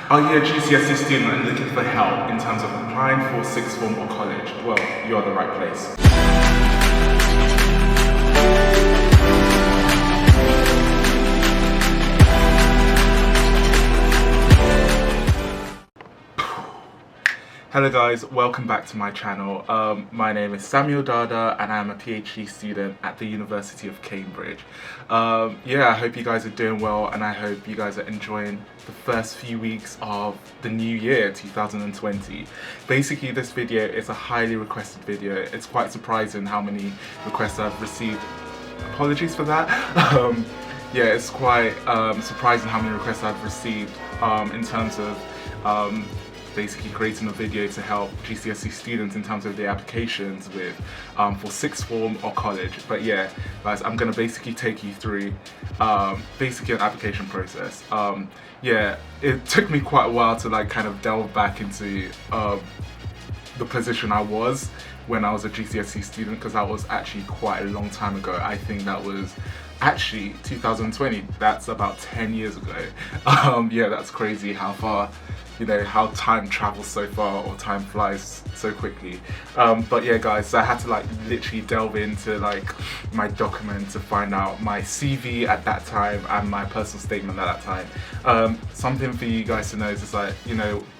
Are you a GCSE student and looking for help in terms of applying for sixth form or college? Well, you're the right place. Hello guys, welcome back to my channel. My name is Samuel Dada and I'm a PhD student at the University of Cambridge. I hope you guys are doing well and I hope you guys are enjoying the first few weeks of the new year, 2020. Basically, this video is a highly requested video. It's quite surprising how many requests I've received. Apologies for that. It's quite surprising how many requests I've received in terms of basically creating a video to help GCSE students in terms of their applications with for sixth form or college. But yeah, guys, I'm gonna basically take you through basically an application process. It took me quite a while to kind of delve back into the position I was when I was a GCSE student, because that was actually quite a long time ago. I think that was actually 2020. That's about 10 years ago. That's crazy how far, how time travels so far, or time flies so quickly. But yeah, guys, so I had to literally delve into my document to find out my CV at that time and my personal statement at that time. Something for you guys to know is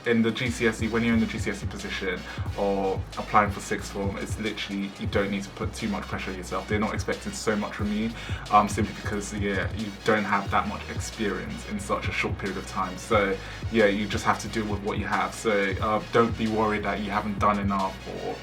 in the GCSE, when you're in the GCSE position or applying for sixth form, it's literally, you don't need to put too much pressure on yourself. They're not expecting so much from you, simply because you don't have that much experience in such a short period of time. So you just have to deal with what you have. So don't be worried that you haven't done enough, or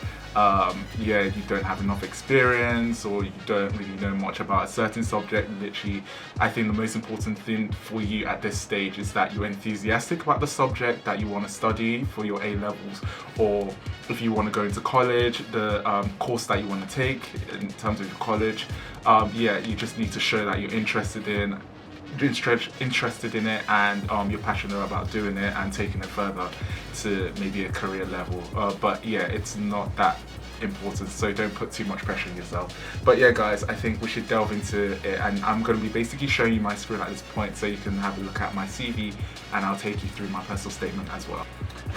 you don't have enough experience, or you don't really know much about a certain subject. Literally, I think the most important thing for you at this stage is that you're enthusiastic about the subject that you want to study for your A levels, or if you want to go into college, the course that you want to take in terms of your college. You just need to show that you're interested in it, and you're passionate about doing it and taking it further to maybe a career level. It's not that important, so don't put too much pressure on yourself. But yeah, guys, I think we should delve into it, and I'm going to be basically showing you my screen at this point so you can have a look at my CV, and I'll take you through my personal statement as well.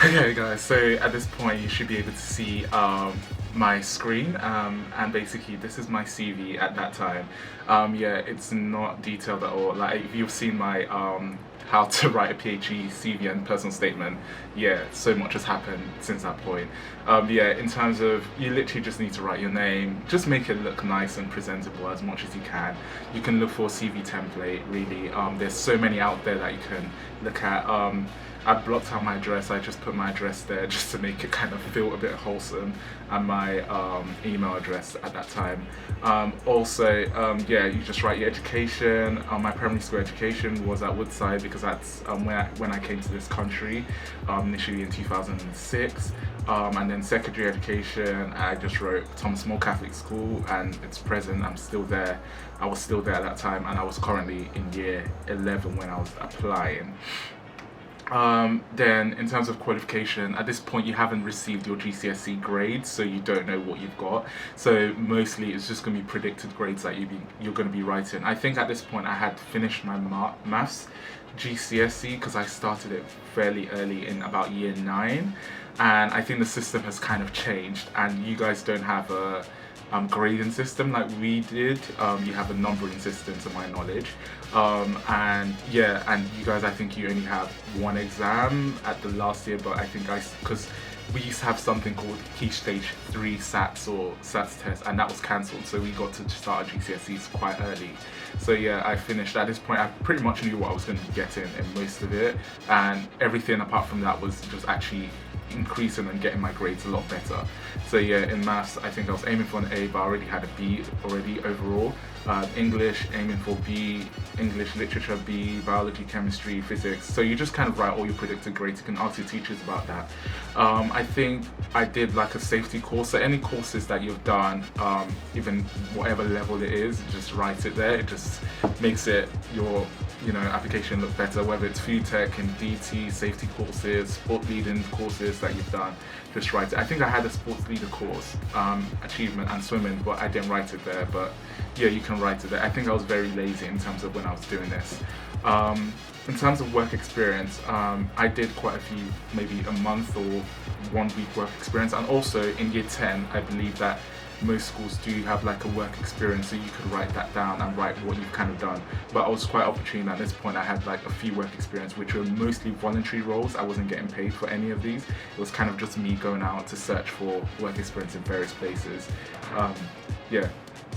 Okay guys, so at this point you should be able to see my screen, and basically this is my CV at that time. It's not detailed at all. If you've seen my how to write a PhD CV and personal statement, so much has happened since that point. In terms of, you literally just need to write your name, just make it look nice and presentable as much as you can. You can look for a CV template, really. There's so many out there that you can look at. I blocked out my address. I just put my address there just to make it kind of feel a bit wholesome, and my email address at that time. You just write your education. My primary school education was at Woodside, because that's when I came to this country, initially in 2006. And then secondary education, I just wrote Thomas More Catholic School, and it's present. I'm still there. I was still there at that time, and I was currently in year 11 when I was applying. Then in terms of qualification, at this point you haven't received your GCSE grades, so you don't know what you've got. So mostly it's just going to be predicted grades that you're going to be writing. I think at this point I had finished my maths GCSE, because I started it fairly early, in about year 9, and I think the system has kind of changed, and you guys don't have a grading system like we did. You have a numbering system, to my knowledge, and you guys, I think you only have one exam at the last year, but I think because we used to have something called Key Stage 3 SATs or SATs test, and that was cancelled, so we got to start our GCSEs quite early. So I finished. At this point I pretty much knew what I was going to be getting in most of it, and everything apart from that was just actually increasing and getting my grades a lot better. So in maths I think I was aiming for an A, but I already had a B already overall. English, aiming for B, English literature B, biology, chemistry, physics. So you just kind of write all your predicted grades. You can ask your teachers about that. I think I did a safety course. So any courses that you've done, even whatever level it is, just write it there. It just makes it your application look better, whether it's food tech and DT, safety courses, sport leading courses that you've done, just write it. I think I had a sports leader course, achievement and swimming, but I didn't write it there. But you can write it there. I think I was very lazy in terms of when I was doing this. in terms of work experience, I did quite a few, maybe a month or 1 week work experience, and also in year 10, I believe that most schools do have like a work experience, so you could write that down and write what you've kind of done. But I was quite opportune at this point. I had like a few work experience, which were mostly voluntary roles. I wasn't getting paid for any of these. It was kind of just me going out to search for work experience in various places. Yeah.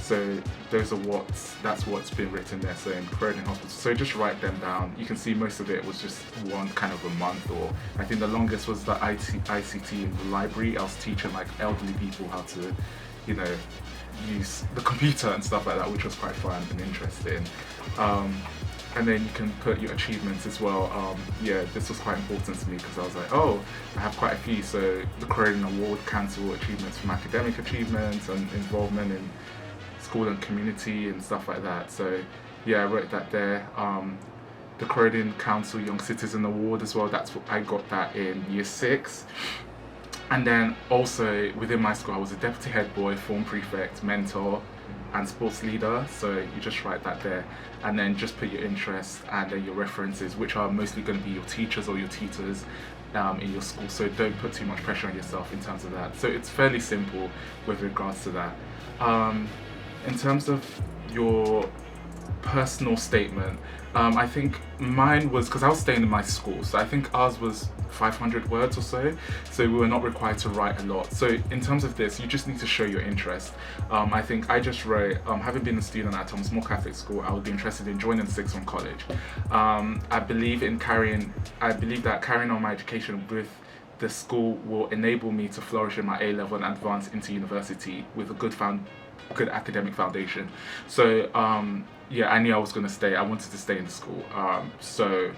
So that's what's been written there. So in Croydon Hospital. So just write them down. You can see most of it was just one kind of a month, or I think the longest was the ICT in the library. I was teaching like elderly people how to, you know, use the computer and stuff like that, which was quite fun and interesting. And then you can put your achievements as well. Yeah, this was quite important to me because I was like, oh, I have quite a few. So the Croydon Award Council achievements from academic achievements and involvement in school and community and stuff like that. So yeah, I wrote that there. The Croydon Council Young Citizen Award as well. I got that in year 6. And then also within my school, I was a deputy head boy, form prefect, mentor, and sports leader. So you just write that there, and then just put your interests and then your references, which are mostly going to be your teachers or your tutors in your school. So don't put too much pressure on yourself in terms of that. So it's fairly simple with regards to that. In terms of your personal statement, I think mine was, because I was staying in my school, so I think ours was 500 words or so we were not required to write a lot. So in terms of this, you just need to show your interest. I think I just wrote, having been a student at Thomas More Catholic School, I would be interested in joining the sixth form college. I believe that carrying on my education with the school will enable me to flourish in my A-level and advance into university with a good academic foundation. So yeah, I knew I was going to stay. I wanted to stay in the school. So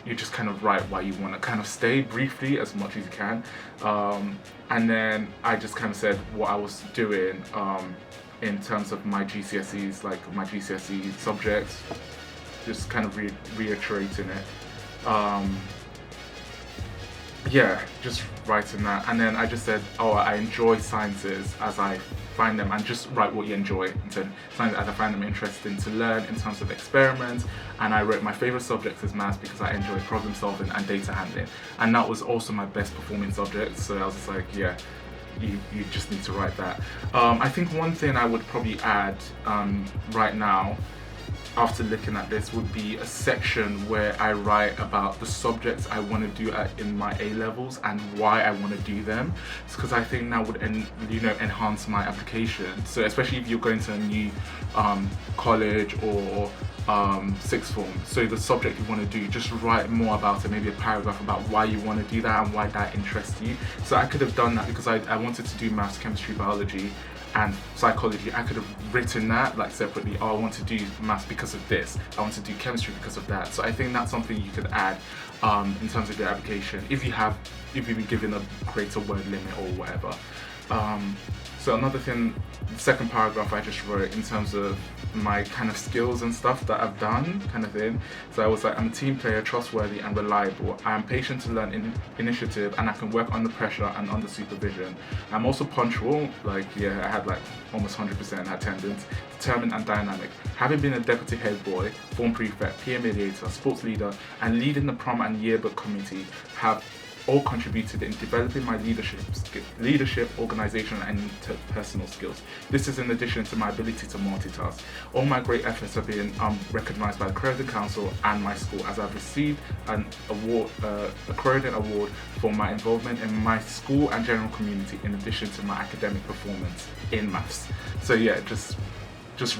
you just kind of write why you want to kind of stay briefly as much as you can. And then I just kind of said what I was doing in terms of my GCSEs, like my GCSE subjects, just kind of reiterating it. Yeah, just writing that. And then I just said, oh, I enjoy sciences as I find them, and just write what you enjoy. And so something as I find them interesting to learn in terms of experiments. And I wrote my favorite subject is maths because I enjoy problem solving and data handling. And that was also my best performing subject. So I was just like, yeah, you just need to write that. I think one thing I would probably add right now, after looking at this, would be a section where I write about the subjects I want to do in my A-levels and why I want to do them, because I think that would enhance my application. So especially if you're going to a new college or sixth form, so the subject you want to do, just write more about it, maybe a paragraph about why you want to do that and why that interests you. So I could have done that because I wanted to do maths, chemistry, biology and psychology. I could have written that like separately. Oh, I want to do maths because of this, I want to do chemistry because of that. So I think that's something you could add in terms of your application if you've been given a greater word limit or whatever. So another thing, the second paragraph I just wrote in terms of my kind of skills and stuff that I've done, kind of thing. So I was like, I'm a team player, trustworthy and reliable. I am patient to learn initiative, and I can work under pressure and under supervision. I'm also punctual, like yeah, I had like almost 100% attendance, determined and dynamic. Having been a deputy head boy, form prefect, peer mediator, sports leader, and leading the prom and yearbook committee have all contributed in developing my leadership, organization, and interpersonal skills. This is in addition to my ability to multitask. All my great efforts have been recognized by the Croydon Council and my school, as I've received an award, a Croydon Award for my involvement in my school and general community, in addition to my academic performance in maths. So yeah, just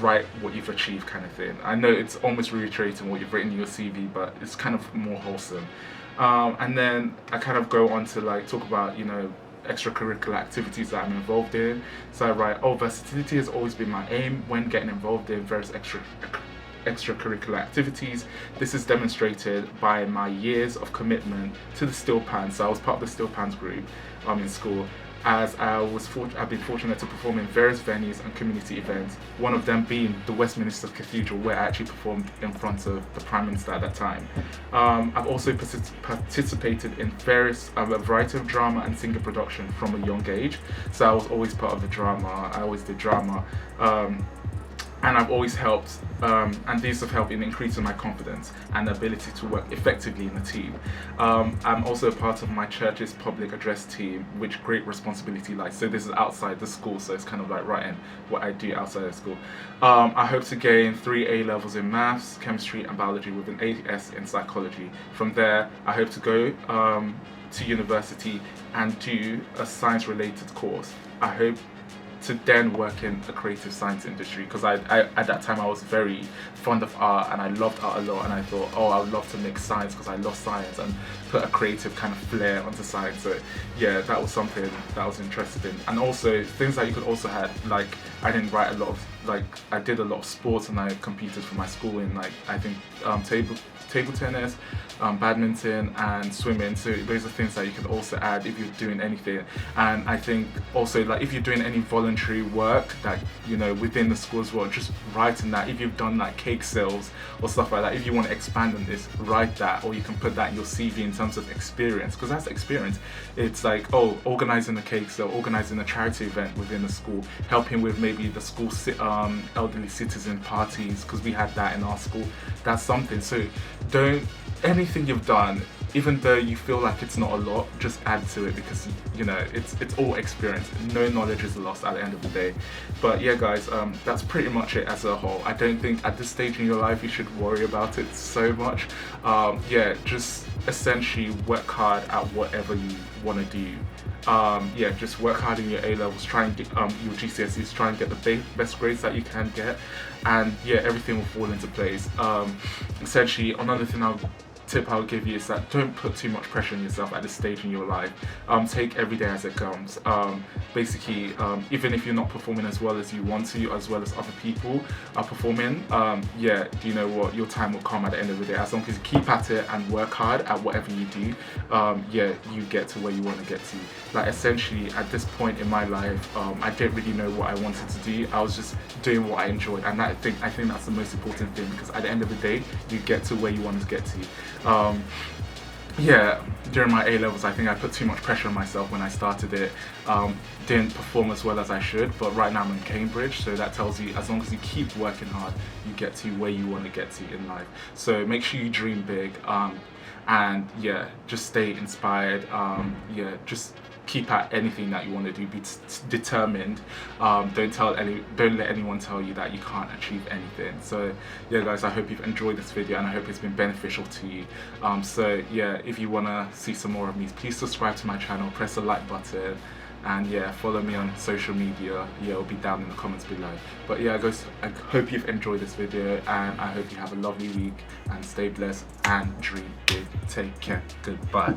write what you've achieved, kind of thing. I know it's almost reiterating what you've written in your CV, but it's kind of more wholesome. And then I kind of go on to like talk about, extracurricular activities that I'm involved in. So I write, versatility has always been my aim when getting involved in various extracurricular activities. This is demonstrated by my years of commitment to the Steel Pans. So I was part of the Steel Pans group in school, as I've been fortunate to perform in various venues and community events, one of them being the Westminster Cathedral, where I actually performed in front of the Prime Minister at that time. I've also participated in a variety of drama and singer production from a young age, so I was always part of the drama. I always did drama. and I've always helped, and these have helped in increasing my confidence and ability to work effectively in a team. I'm also a part of my church's public address team, which great responsibility lies. So this is outside the school, so it's kind of like writing what I do outside of school. I hope to gain 3 A levels in maths, chemistry and biology with an AS in psychology. From there, I hope to go to university and do a science related course. I hope to then work in a creative science industry, because I at that time I was very fond of art and I loved art a lot, and I thought, oh, I would love to mix science because I love science and put a creative kind of flair onto science. So yeah, that was something that I was interested in. And also things that you could also have, like I didn't write a lot of, like I did a lot of sports and I competed for my school in, like I think table tennis, badminton and swimming. So those are things that you can also add if you're doing anything. And I think also, like if you're doing any voluntary work that, you know, within the school as well, just writing that. If you've done like cake sales or stuff like that, if you want to expand on this, write that, or you can put that in your CV in terms of experience, because that's experience. It's like, oh, organizing a cake sale, organizing a charity event within the school, helping with maybe the school elderly citizen parties, because we had that in our school. That's something. So don't, anything you've done, even though you feel like it's not a lot, just add to it, because you know it's all experience. No knowledge is lost at the end of the day. But yeah guys, that's pretty much it as a whole. I don't think at this stage in your life you should worry about it so much. Yeah, just essentially work hard at whatever you want to do. Yeah, just work hard in your A levels, try and get your GCSEs, try and get the best grades that you can get, and yeah, everything will fall into place. Essentially, another tip I would give you is that don't put too much pressure on yourself at this stage in your life. Take every day as it comes. Basically, even if you're not performing as well as you want to, as well as other people are performing, yeah, you know what, your time will come at the end of the day. As long as you keep at it and work hard at whatever you do, yeah, you get to where you want to get to. Like essentially, at this point in my life, I didn't really know what I wanted to do. I was just doing what I enjoyed, and I think that's the most important thing, because at the end of the day, you get to where you want to get to. Yeah, during my A levels, I think I put too much pressure on myself when I started it. Didn't perform as well as I should, but right now I'm in Cambridge, so that tells you as long as you keep working hard, you get to where you want to get to in life. So make sure you dream big, and yeah, just stay inspired. Yeah, just keep at anything that you want to do. Be determined. Don't let anyone tell you that you can't achieve anything. So yeah guys, I hope you've enjoyed this video and I hope it's been beneficial to you. So yeah, if you want to see some more of me, please subscribe to my channel, press the like button, and yeah, follow me on social media. Yeah, it'll be down in the comments below. But yeah guys, I hope you've enjoyed this video, and I hope you have a lovely week, and stay blessed and dream big. Take care. Goodbye.